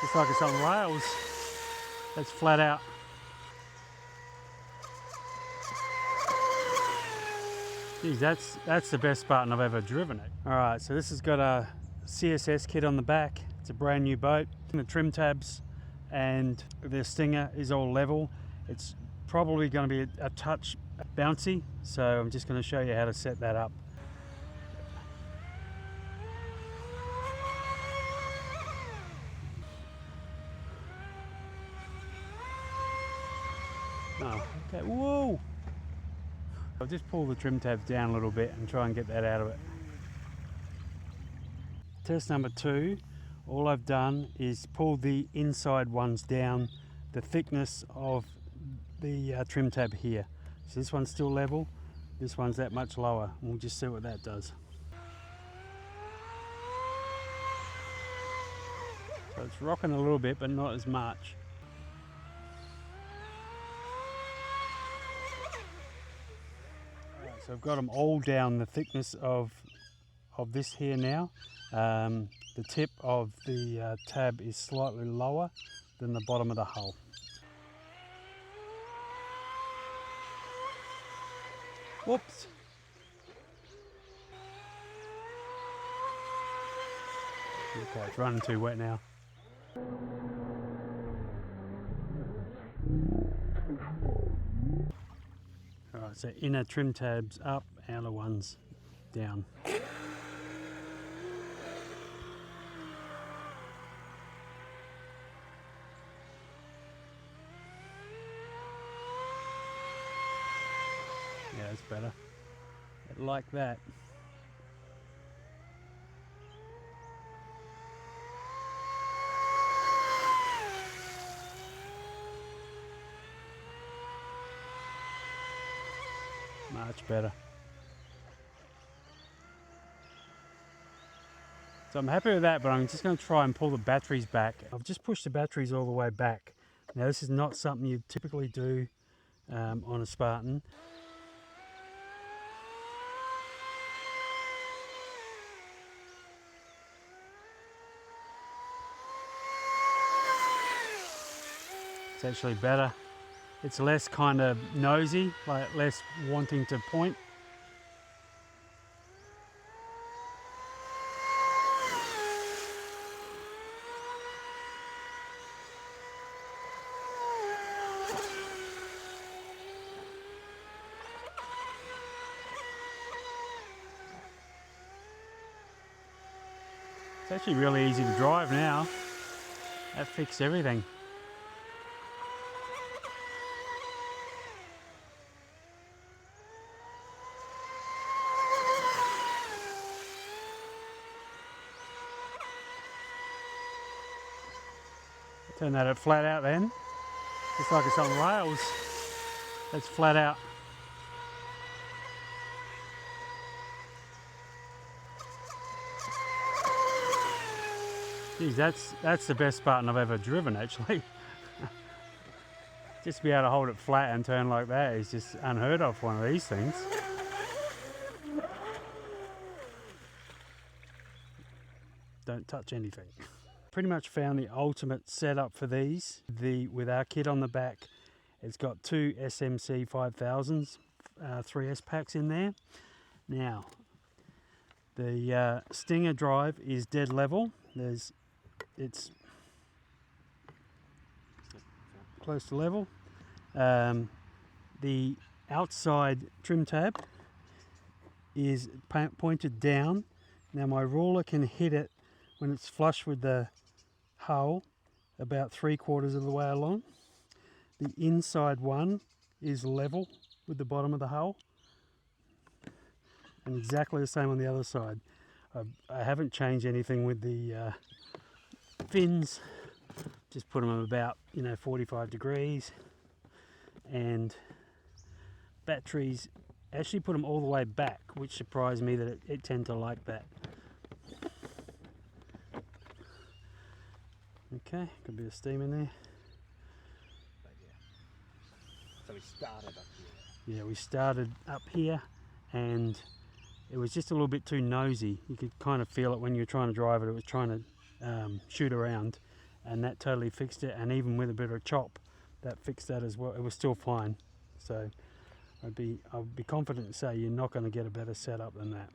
Looks like it's on rails. That's flat out. Geez, that's the best Spartan I've ever driven it. All right, so this has got a CSS kit on the back. It's a brand new boat. The trim tabs and the stinger is all level. It's probably going to be a touch bouncy, so I'm just going to show you how to set that up. Oh, okay, whoa! I'll just pull the trim tabs down a little bit and try and get that out of it. Test number 2, all I've done is pull the inside ones down the thickness of the trim tab here. So this one's still level, this one's that much lower, and we'll just see what that does. So it's rocking a little bit, but not as much. Alright, so I've got them all down the thickness of this here now. The tip of the tab is slightly lower than the bottom of the hull. Whoops! Okay, it's running too wet now. Alright, so inner trim tabs up, outer ones down. Yeah, that's better. Like that. Much better. So I'm happy with that, but I'm just going to try and pull the batteries back. I've just pushed the batteries all the way back. Now this is not something you typically do on a Spartan. It's actually better. It's less kind of nosy, like less wanting to point. It's actually really easy to drive now. That fixed everything. Turn that flat out then. Looks like it's on rails. That's flat out. Geez, that's the best Spartan I've ever driven actually. Just to be able to hold it flat and turn like that is just unheard of for one of these things. Don't touch anything. Pretty much found the ultimate setup for these. With our kit on the back, it's got 2 SMC 5000s, 3S packs in there. Now, the stinger drive is dead level. It's close to level. The outside trim tab is pointed down. Now my ruler can hit it when it's flush with the hull about 3/4 of the way along. The inside one is level with the bottom of the hull, and exactly the same on the other side. I haven't changed anything with the fins, just put them about 45 degrees, and batteries actually put them all the way back, which surprised me that it tend to like that. Okay, got a bit of steam in there. But yeah. So we started up here. Yeah, we started up here and it was just a little bit too nosy. You could kind of feel it when you were trying to drive it. It was trying to shoot around, and that totally fixed it. And even with a bit of chop, that fixed that as well. It was still fine. So I'd be confident to say you're not going to get a better setup than that.